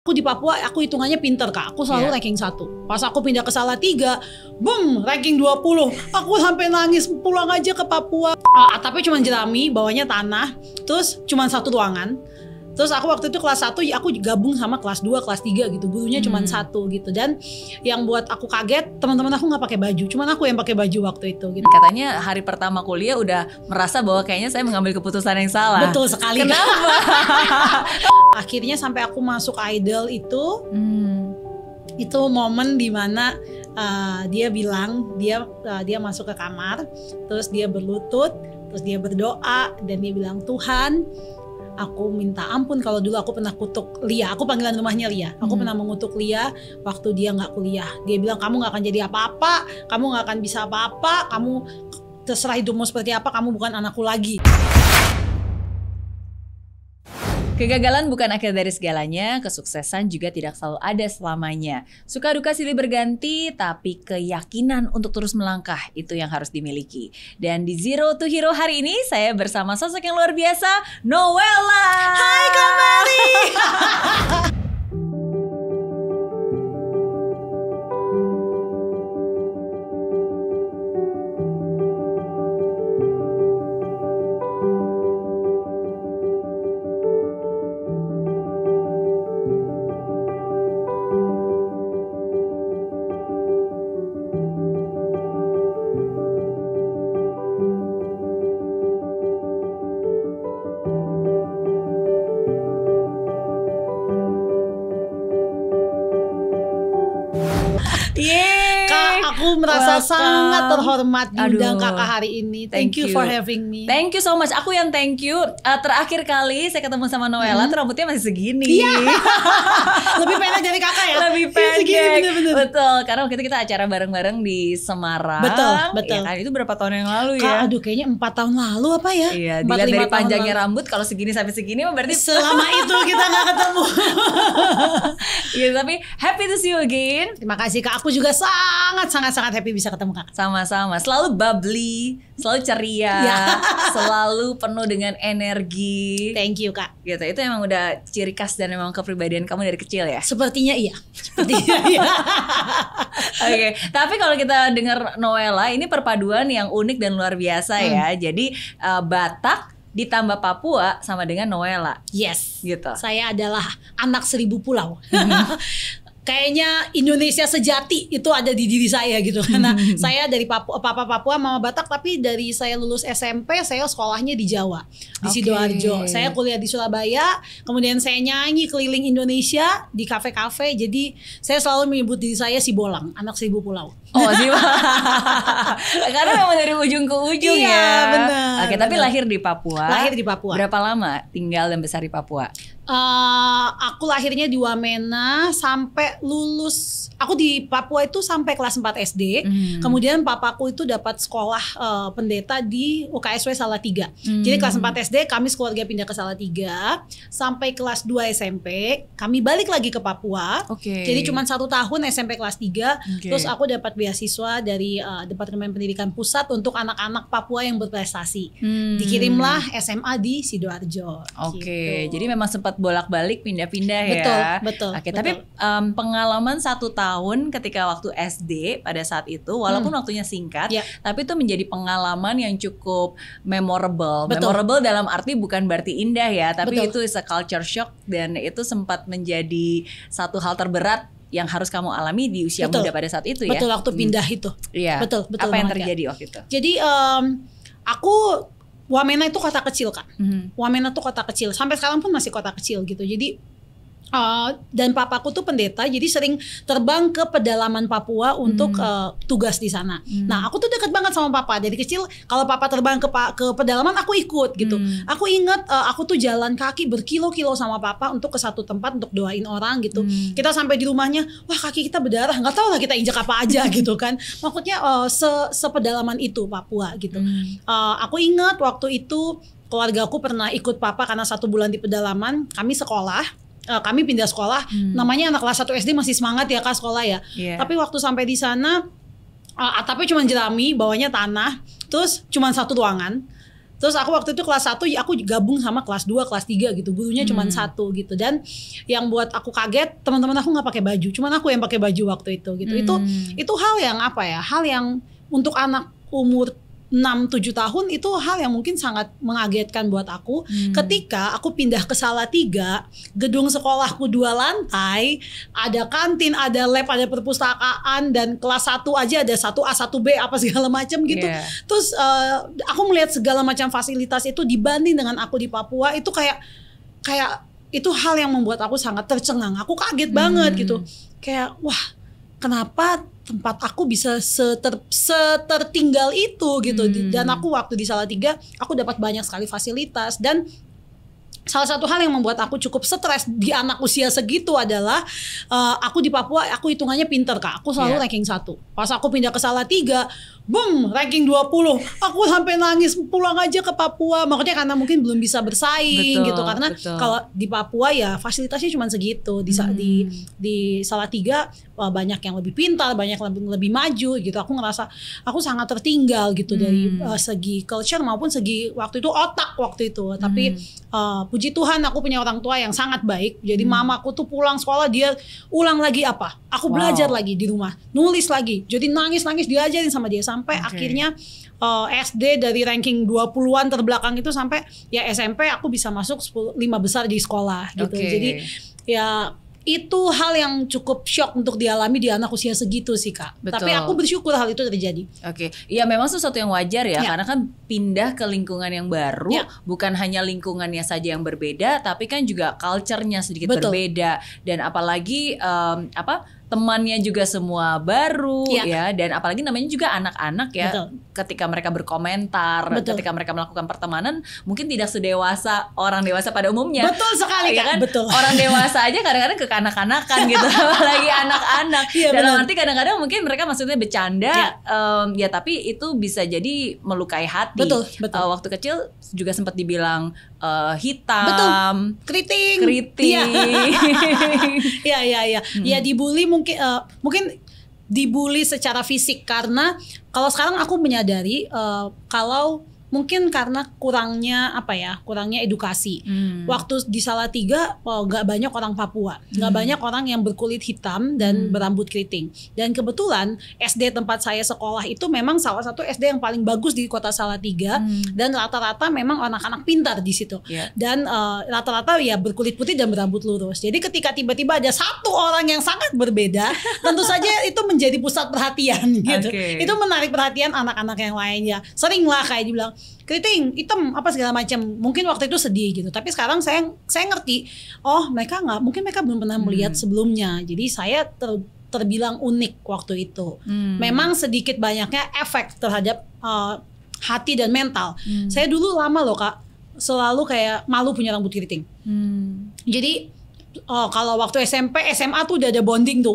Aku di Papua, aku hitungannya pinter Kak. Aku selalu ranking 1. Pas aku pindah ke Salatiga, boom, ranking 20. Aku sampai nangis pulang aja ke Papua. Atapnya cuma jerami, bawahnya tanah. Terus cuma satu ruangan. Terus aku waktu itu kelas 1, aku gabung sama kelas 2, kelas 3 gitu. Gurunya cuma satu gitu. Dan yang buat aku kaget, teman-teman aku nggak pakai baju. Cuman aku yang pakai baju waktu itu gitu. Katanya hari pertama kuliah udah merasa bahwa kayaknya saya mengambil keputusan yang salah. Betul sekali. Kenapa? Akhirnya sampai aku masuk Idol itu momen dimana dia bilang dia masuk ke kamar, terus dia berlutut, terus dia berdoa dan dia bilang, Tuhan, aku minta ampun kalau dulu aku pernah kutuk Lia. Aku panggilan rumahnya Lia. Aku pernah mengutuk Lia waktu dia nggak kuliah. Dia bilang, kamu nggak akan jadi apa-apa, kamu nggak akan bisa apa-apa, kamu terserah hidupmu seperti apa, kamu bukan anakku lagi. Kegagalan bukan akhir dari segalanya, kesuksesan juga tidak selalu ada selamanya. Suka duka silih berganti, tapi keyakinan untuk terus melangkah itu yang harus dimiliki. Dan di Zero to Hero hari ini, saya bersama sosok yang luar biasa, Noella. Hai Kak Meli. Kak, aku merasa sangat terhormat diundang Kakak hari ini. Thank you for having me. Thank you so much. Aku yang thank you. Terakhir kali saya ketemu sama Noella tuh rambutnya masih segini. Iya. Lebih pendek dari Kakak ya? Lebih pendek. Segini, bener-bener. Betul. Karena waktu itu kita acara bareng-bareng di Semarang. Betul. Ya kan? Itu berapa tahun yang lalu Kak, ya? aduh kayaknya 4 tahun lalu apa ya? Iya, dilihat dari panjangnya rambut kalau segini sampai segini berarti selama itu kita gak ketemu. Iya, tapi happy to see you again. Terima kasih Kak, aku juga sangat happy bisa ketemu Kak. Sama-sama, selalu bubbly, selalu ceria, selalu penuh dengan energi. Thank you Kak. Gitu, itu emang udah ciri khas dan emang kepribadian kamu dari kecil ya? Sepertinya iya. Sepertinya iya. Oke, tapi kalau kita dengar Noella, ini perpaduan yang unik dan luar biasa ya. Jadi Batak ditambah Papua sama dengan Noella. Yes. Gitu. Saya adalah anak 1000 pulau. Kayaknya Indonesia sejati itu ada di diri saya gitu. Karena saya dari Papua, mama Batak, tapi dari saya lulus SMP saya sekolahnya di Jawa, di Sidoarjo. Saya kuliah di Surabaya, kemudian saya nyanyi keliling Indonesia di kafe-kafe. Jadi saya selalu menyebut diri saya si Bolang, anak 1000 pulau. Oh sih, karena memang dari ujung ke ujung iya, ya. Benar. Oke, tapi lahir di Papua. Lahir di Papua. Berapa lama tinggal dan besar di Papua? Aku lahirnya di Wamena sampai lulus. Aku di Papua itu sampai kelas 4 SD. Kemudian papaku itu dapat sekolah pendeta di UKSW Salatiga. Jadi kelas 4 SD kami sekeluarga pindah ke Salatiga. Sampai kelas 2 SMP kami balik lagi ke Papua. Jadi cuma 1 tahun SMP kelas 3. Terus aku dapat beasiswa dari Departemen Pendidikan Pusat untuk anak-anak Papua yang berprestasi. Dikirimlah SMA di Sidoarjo. Gitu. Jadi memang sempat bolak-balik pindah-pindah ya. Betul. Oke, tapi pengalaman 1 tahun ketika waktu SD pada saat itu, walaupun waktunya singkat, tapi itu menjadi pengalaman yang cukup memorable. Memorable dalam arti bukan berarti indah ya, tapi itu is a culture shock dan itu sempat menjadi satu hal terberat yang harus kamu alami di usia muda pada saat itu ya. Betul, waktu pindah itu. Iya. Betul. Apa yang terjadi waktu itu? Jadi aku Wamena itu kota kecil Kak. Wamena tuh kota kecil. Sampai sekarang pun masih kota kecil gitu. Jadi dan papaku tuh pendeta, jadi sering terbang ke pedalaman Papua untuk tugas di sana. Nah, aku tuh dekat banget sama papa. Dari kecil kalau papa terbang ke pedalaman, aku ikut gitu. Aku inget aku tuh jalan kaki berkilo-kilo sama papa untuk ke satu tempat untuk doain orang gitu. Kita sampai di rumahnya, wah kaki kita berdarah, nggak tahu lah kita injak apa aja gitu kan. Maksudnya sepedalaman itu Papua gitu. Aku ingat waktu itu keluarga aku pernah ikut papa karena 1 bulan di pedalaman. Kami sekolah. Kami pindah sekolah, namanya anak kelas 1 SD masih semangat ya Kak sekolah ya. Tapi waktu sampai di sana atapnya cuma jerami, bawahnya tanah, terus cuma 1 ruangan. Terus aku waktu itu kelas 1 aku gabung sama kelas 2, kelas 3 gitu. Gurunya cuma 1 gitu. Dan yang buat aku kaget, teman-teman aku nggak pakai baju. Cuman aku yang pakai baju waktu itu gitu. Itu hal yang apa ya? Hal yang untuk anak umur 6-7 tahun itu hal yang mungkin sangat mengagetkan buat aku. Ketika aku pindah ke Salatiga, gedung sekolahku 2 lantai, ada kantin, ada lab, ada perpustakaan, dan kelas 1 aja ada 1A, 1B apa segala macam gitu. Terus aku melihat segala macam fasilitas itu dibanding dengan aku di Papua, itu kayak itu hal yang membuat aku sangat tercengang. Aku kaget banget gitu. Kayak wah, kenapa tempat aku bisa setertinggal itu gitu. Dan aku waktu di Salatiga aku dapat banyak sekali fasilitas. Dan salah satu hal yang membuat aku cukup stres di anak usia segitu adalah aku di Papua aku hitungannya pinter Kak. Aku selalu ranking 1. Pas aku pindah ke Salatiga, boom, ranking 20. Aku sampai nangis pulang aja ke Papua. Makanya karena mungkin belum bisa bersaing gitu. Karena kalau di Papua ya fasilitasnya cuma segitu. Di Salatiga banyak yang lebih pintar, banyak lebih maju gitu. Aku ngerasa aku sangat tertinggal gitu dari segi culture maupun segi waktu itu otak waktu itu. Tapi puji Tuhan aku punya orang tua yang sangat baik. Jadi mamaku tuh pulang sekolah dia ulang lagi apa? Aku belajar lagi di rumah, nulis lagi. Jadi nangis-nangis diajarin sama dia sampai akhirnya SD dari ranking 20-an terbelakang itu sampai ya SMP aku bisa masuk 5 besar di sekolah gitu. Jadi ya itu hal yang cukup shock untuk dialami di anak usia segitu sih Kak. Tapi aku bersyukur hal itu terjadi. Iya memang sesuatu yang wajar ya. Karena kan pindah ke lingkungan yang baru, bukan hanya lingkungannya saja yang berbeda, tapi kan juga culture-nya sedikit berbeda. Dan apalagi temannya juga semua baru ya, dan apalagi namanya juga anak-anak ya. Ketika mereka berkomentar, ketika mereka melakukan pertemanan, mungkin tidak sedewasa orang dewasa pada umumnya. Betul sekali ya kan? Betul. Orang dewasa aja kadang-kadang kekanak-kanakan gitu, apalagi anak-anak. Dalam arti kadang-kadang mungkin mereka maksudnya bercanda, ya tapi itu bisa jadi melukai hati. Betul. Waktu kecil juga sempat dibilang hitam, keriting. Ya dibully mungkin dibully secara fisik karena kalau sekarang aku menyadari kalau mungkin karena kurangnya edukasi. Waktu di Salatiga gak banyak orang Papua, gak banyak orang yang berkulit hitam dan berambut keriting. Dan kebetulan SD tempat saya sekolah itu memang salah satu SD yang paling bagus di kota Salatiga, dan rata-rata memang anak-anak pintar di situ. Dan rata-rata ya berkulit putih dan berambut lurus. Jadi ketika tiba-tiba ada satu orang yang sangat berbeda, tentu saja itu menjadi pusat perhatian gitu. Itu menarik perhatian anak-anak yang lainnya. Sering lah kayak dibilang keriting, hitam, apa segala macam. Mungkin waktu itu sedih gitu. Tapi sekarang saya ngerti, mungkin mereka belum pernah melihat sebelumnya. Jadi saya terbilang unik waktu itu. Memang sedikit banyaknya efek terhadap hati dan mental. Saya dulu lama loh Kak, selalu kayak malu punya rambut keriting. Jadi kalau waktu SMP, SMA tuh udah ada bonding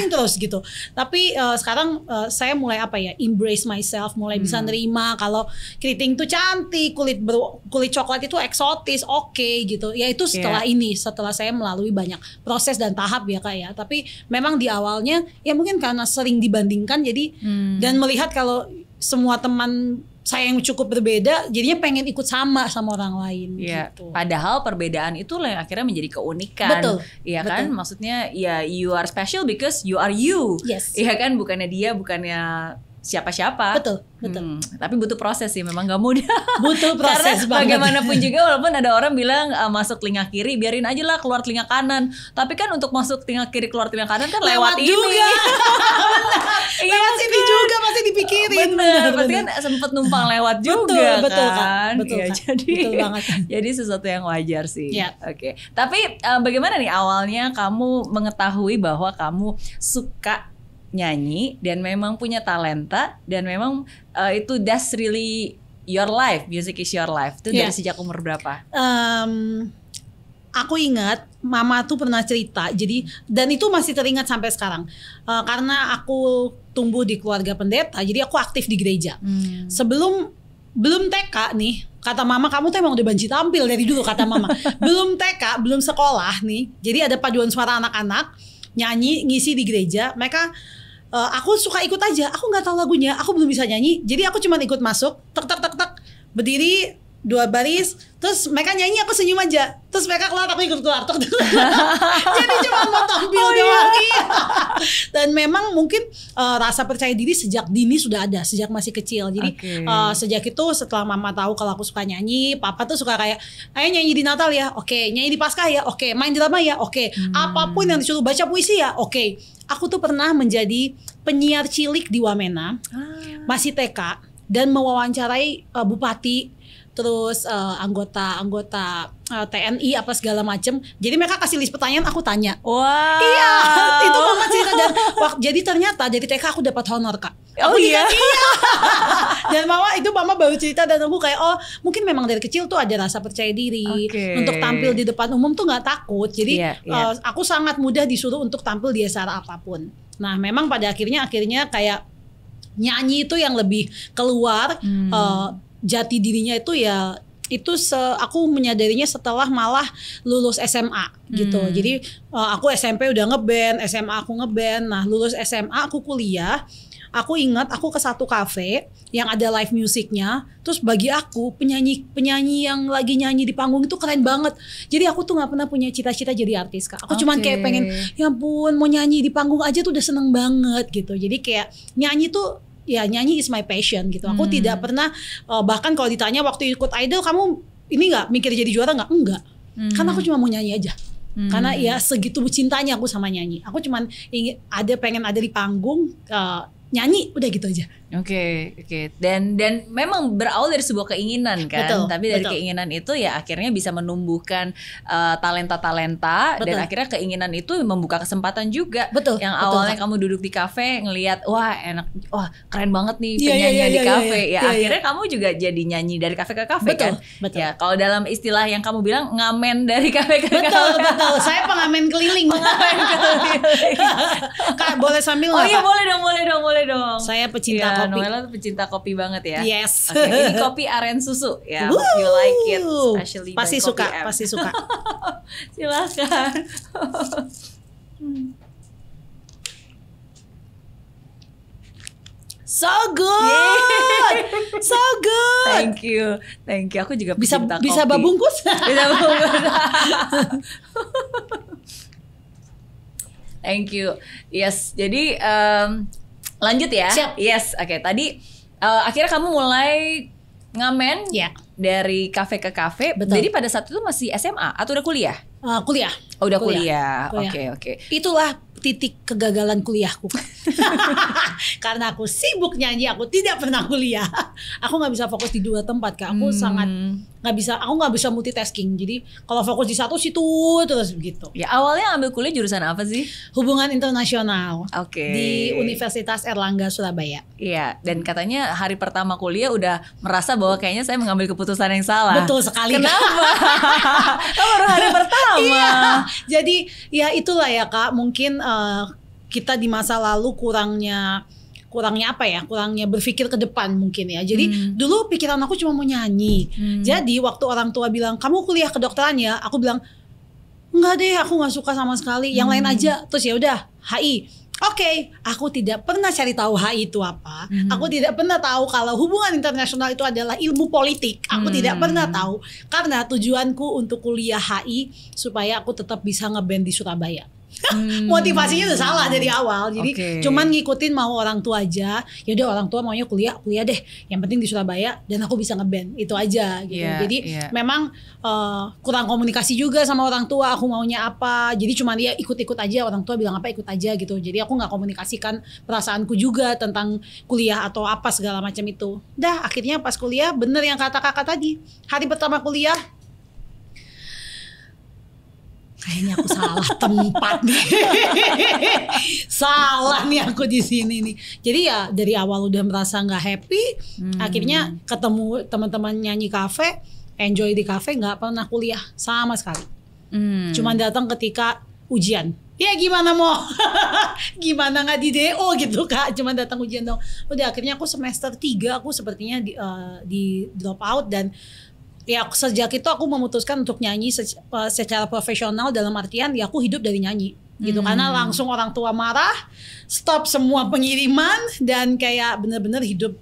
terus gitu. Tapi sekarang saya mulai embrace myself, mulai bisa nerima kalau keriting tuh cantik, kulit coklat itu eksotis, gitu. Ya itu setelah saya melalui banyak proses dan tahap ya Kak ya. Tapi memang di awalnya ya mungkin karena sering dibandingkan jadi dan melihat kalau semua teman saya yang cukup berbeda, jadinya pengen ikut sama orang lain. Gitu. Padahal perbedaan itu yang akhirnya menjadi keunikan. Betul. Iya kan, maksudnya ya you are special because you are you. Iya kan, bukannya dia, bukannya siapa-siapa. Betul. Tapi butuh proses sih, memang gak mudah. Butuh proses banget. Bagaimanapun juga, walaupun ada orang bilang masuk telinga kiri, biarin aja lah keluar telinga kanan. Tapi kan untuk masuk telinga kiri keluar telinga kanan kan lewat ini. Juga. Lewat sini juga masih dipikirin. Bener. Berarti kan sempet numpang lewat juga kan. Betul kan. Betul banget. Jadi sesuatu yang wajar sih. Oke. Tapi bagaimana nih awalnya kamu mengetahui bahwa kamu suka nyanyi dan memang punya talenta dan memang itu that's really your life, music is your life. Itu dari sejak umur berapa? Aku ingat mama tuh pernah cerita, jadi dan itu masih teringat sampai sekarang. Karena aku tumbuh di keluarga pendeta, jadi aku aktif di gereja. Belum TK nih, kata mama kamu tuh emang udah banci tampil dari dulu kata mama. Belum TK, belum sekolah nih. Jadi ada paduan suara anak-anak nyanyi ngisi di gereja. Mereka aku suka ikut aja. Aku nggak tahu lagunya, aku belum bisa nyanyi. Jadi aku cuma ikut masuk, tek tek tek tek. berdiri 2 baris, terus mereka nyanyi aku senyum aja, terus mereka keluar aku ikut keluar. Jadi cuma mau tampil doang. Iya. Dan memang mungkin rasa percaya diri sejak dini sudah ada, sejak masih kecil. Jadi sejak itu setelah mama tahu kalau aku suka nyanyi, papa tuh suka kayak, ayo nyanyi di Natal ya, oke, nyanyi di Paskah ya, oke, main drama ya, oke, apapun yang disuruh, baca puisi ya, oke. Aku tuh pernah menjadi penyiar cilik di Wamena, masih TK, dan mewawancarai bupati, terus anggota TNI apa segala macem. Jadi mereka kasih list pertanyaan, aku tanya. Wow. Iya, itu mama cerita. Dan jadi ternyata dari TK aku dapat honor, Kak. Aku iya. Dan mama baru cerita, dan aku kayak, oh mungkin memang dari kecil tuh ada rasa percaya diri untuk tampil di depan umum tuh nggak takut. Jadi aku sangat mudah disuruh untuk tampil di acara apapun. Nah memang pada akhirnya kayak nyanyi itu yang lebih keluar. Jati dirinya itu ya itu aku menyadarinya setelah malah lulus SMA gitu. Jadi aku SMP udah ngeband, SMA aku ngeband. Nah lulus SMA aku kuliah. Aku ingat aku ke satu kafe yang ada live musiknya. Terus bagi aku penyanyi yang lagi nyanyi di panggung itu keren banget. Jadi aku tuh nggak pernah punya cita-cita jadi artis, Kak. Aku cuman kayak pengen, ya ampun mau nyanyi di panggung aja tuh udah seneng banget gitu. Jadi kayak nyanyi tuh, ya nyanyi is my passion gitu. Aku tidak pernah bahkan kalau ditanya waktu ikut Idol, kamu ini nggak mikir jadi juara nggak? Enggak. Karena aku cuma mau nyanyi aja. Karena ya segitu cintanya aku sama nyanyi. Aku cuman pengen ada di panggung, nyanyi, udah gitu aja. Oke. Dan memang berawal dari sebuah keinginan kan. Betul, tapi dari keinginan itu ya akhirnya bisa menumbuhkan talenta-talenta, dan akhirnya keinginan itu membuka kesempatan juga. Betul. Yang awalnya kamu duduk di kafe ngelihat, wah enak, wah keren banget nih penyanyi di kafe. Akhirnya kamu juga jadi nyanyi dari kafe ke kafe kan. Betul. Ya kalau dalam istilah yang kamu bilang, ngamen dari kafe ke kafe. Betul. Saya pengamen keliling. Kak, boleh sambil nggak? Oh iya, boleh dong. Saya pecinta kopi. Noella tuh pecinta kopi banget ya. Yes. Ini kopi aren susu ya. You like it, especially pasti suka. Silakan. So good. So good. Thank you. Aku juga pecinta kopi. Bisa babungkus? Bisa babungkus. Thank you. Yes, jadi lanjut ya. Siap. Yes, oke. Tadi akhirnya kamu mulai ngamen dari kafe ke kafe. Betul. Jadi pada saat itu masih SMA atau udah kuliah? Kuliah. Oh, udah kuliah. Oke. Itulah titik kegagalan kuliahku. Karena aku sibuk nyanyi, aku tidak pernah kuliah. Aku nggak bisa fokus di 2 tempat, Kak. Aku sangat nggak bisa multitasking. Jadi kalau fokus di satu situ terus begitu. Ya, awalnya ambil kuliah jurusan apa sih? Hubungan internasional. Oke. Di Universitas Erlangga Surabaya. Iya, dan katanya hari pertama kuliah udah merasa bahwa kayaknya saya mengambil keputusan yang salah. Betul sekali. Kenapa? Kan baru hari pertama. Iya. Jadi ya itulah ya, Kak. Mungkin kita di masa lalu kurangnya apa ya, kurangnya berpikir ke depan mungkin ya. Jadi dulu pikiran aku cuma mau nyanyi. Jadi waktu orang tua bilang, kamu kuliah kedokteran ya, aku bilang enggak deh, aku nggak suka sama sekali, yang lain aja. Terus ya udah HI. Oke, aku tidak pernah cari tahu HI itu apa. Aku tidak pernah tahu kalau hubungan internasional itu adalah ilmu politik. Aku tidak pernah tahu, karena tujuanku untuk kuliah HI supaya aku tetap bisa ngeband di Surabaya. Motivasinya udah salah dari awal. Jadi cuman ngikutin mau orang tua aja. Ya udah, orang tua maunya kuliah deh. Yang penting di Surabaya dan aku bisa ngeband. Itu aja gitu. Jadi memang kurang komunikasi juga sama orang tua, aku maunya apa. Jadi cuman dia ikut-ikut aja, orang tua bilang apa ikut aja gitu. Jadi aku nggak komunikasikan perasaanku juga tentang kuliah atau apa segala macam itu. Dah akhirnya pas kuliah, bener yang kata kakak tadi, hari pertama kuliah kayaknya aku salah tempat nih. Salah nih aku di sini nih. Jadi ya dari awal udah merasa nggak happy. Akhirnya ketemu teman-teman nyanyi kafe, enjoy di kafe, nggak pernah kuliah sama sekali. Cuman datang ketika ujian. Ya gimana mau? Gimana nggak di DO gitu, Kak? Cuman datang ujian dong. Udah akhirnya aku semester 3 aku sepertinya di drop out. Dan ya sejak itu aku memutuskan untuk nyanyi secara profesional, dalam artian ya aku hidup dari nyanyi gitu. Karena langsung orang tua marah, stop semua pengiriman, dan kayak bener-bener hidup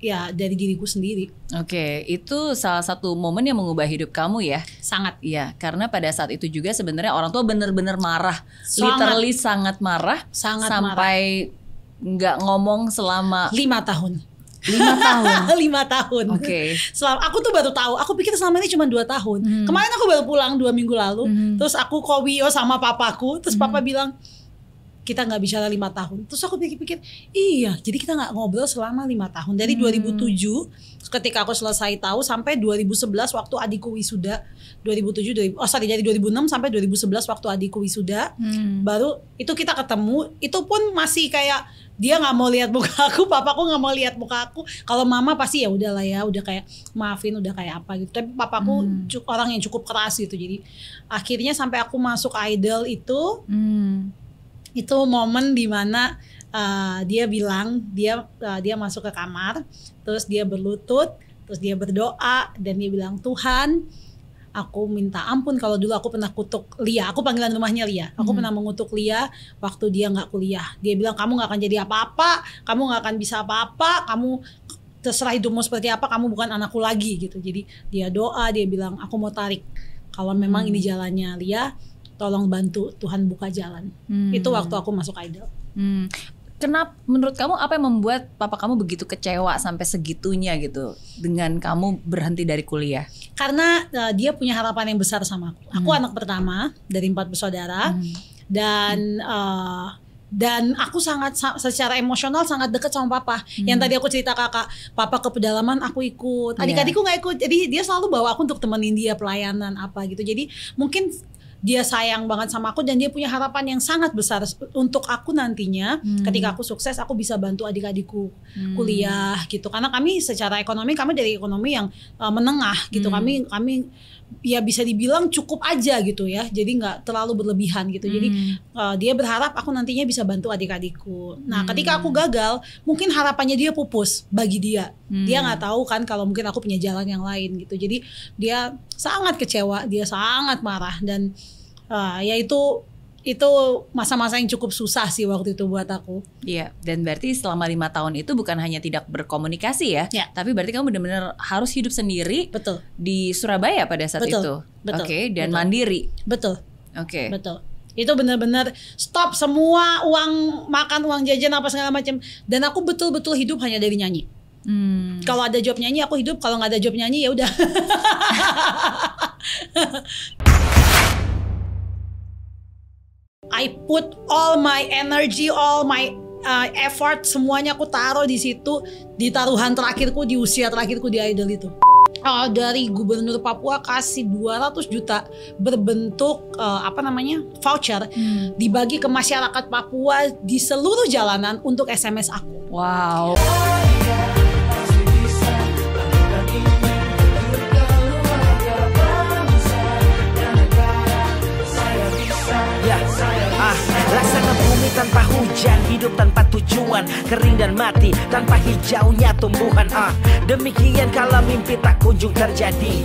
ya dari diriku sendiri. Oke, itu salah satu momen yang mengubah hidup kamu ya? Sangat. Iya, karena pada saat itu juga sebenarnya orang tua benar-benar marah, literally sangat marah, sampai nggak ngomong selama 5 tahun. 5 tahun. 5 tahun. Oke. Selama aku tuh baru tahu. Aku pikir selama ini cuma 2 tahun. Kemarin aku baru pulang 2 minggu lalu. Terus aku kowio sama papaku. Terus papa bilang, kita nggak bicara 5 tahun. Terus aku pikir-pikir, iya, jadi kita nggak ngobrol selama 5 tahun. Dari 2007 ketika aku selesai tahu sampai 2011 waktu adikku wisuda. Dari 2006 sampai 2011 waktu adikku wisuda. Baru itu kita ketemu. Itu pun masih kayak dia nggak mau lihat muka aku, papaku nggak mau lihat muka aku. Kalau mama pasti ya udahlah ya, udah kayak maafin, udah kayak apa gitu. Tapi papaku orang yang cukup keras gitu. Jadi akhirnya sampai aku masuk Idol itu momen dimana dia bilang dia masuk ke kamar, terus dia berlutut, terus dia berdoa dan dia bilang, Tuhan, aku minta ampun kalau dulu aku pernah kutuk Lia. Aku panggilan rumahnya Lia. Aku pernah mengutuk Lia waktu dia nggak kuliah. Dia bilang, kamu nggak akan jadi apa-apa, kamu nggak akan bisa apa-apa, kamu terserah hidupmu seperti apa, kamu bukan anakku lagi gitu. Jadi dia doa, dia bilang, aku mau tarik. Kalau memang ini jalannya Lia, tolong bantu Tuhan buka jalan. Itu waktu aku masuk Idol. Kenapa menurut kamu apa yang membuat papa kamu begitu kecewa sampai segitunya gitu dengan kamu berhenti dari kuliah? Karena dia punya harapan yang besar sama aku. Aku anak pertama dari 4 bersaudara dan aku sangat secara emosional sangat dekat sama papa. Yang tadi aku cerita kakak, papa ke pedalaman aku ikut, adik-adikku nggak ikut. Jadi dia selalu bawa aku untuk temenin dia pelayanan apa gitu. Jadi mungkin dia sayang banget sama aku dan dia punya harapan yang sangat besar untuk aku nantinya ketika aku sukses aku bisa bantu adik-adikku kuliah gitu. Karena kami secara ekonomi kami dari ekonomi yang menengah gitu. Kami ya bisa dibilang cukup aja gitu ya. Jadi nggak terlalu berlebihan gitu. Jadi dia berharap aku nantinya bisa bantu adik-adikku. Nah, ketika aku gagal, mungkin harapannya dia pupus bagi dia. Dia nggak tahu kan kalau mungkin aku punya jalan yang lain gitu. Jadi dia sangat kecewa, dia sangat marah dan ya itu masa-masa yang cukup susah sih waktu itu buat aku. Iya, dan berarti selama 5 tahun itu bukan hanya tidak berkomunikasi ya. Tapi berarti kamu benar-benar harus hidup sendiri. Betul. Di Surabaya pada saat itu. Betul. Oke, dan mandiri. Betul. Oke. Betul. Itu benar-benar stop semua uang makan, uang jajan apa segala macam. Dan aku betul-betul hidup hanya dari nyanyi. Kalau ada job nyanyi aku hidup, kalau nggak ada job nyanyi ya udah. I put all my energy, all my effort, semuanya aku taruh di situ, di taruhan terakhirku, di usia terakhirku di Idol itu. Dari Gubernur Papua kasih 200 juta berbentuk voucher dibagi ke masyarakat Papua di seluruh jalanan untuk SMS aku. Wow. Laksana bumi tanpa hujan, hidup tanpa tujuan, kering dan mati tanpa hijaunya tumbuhan. Demikian kalau mimpi tak kunjung terjadi.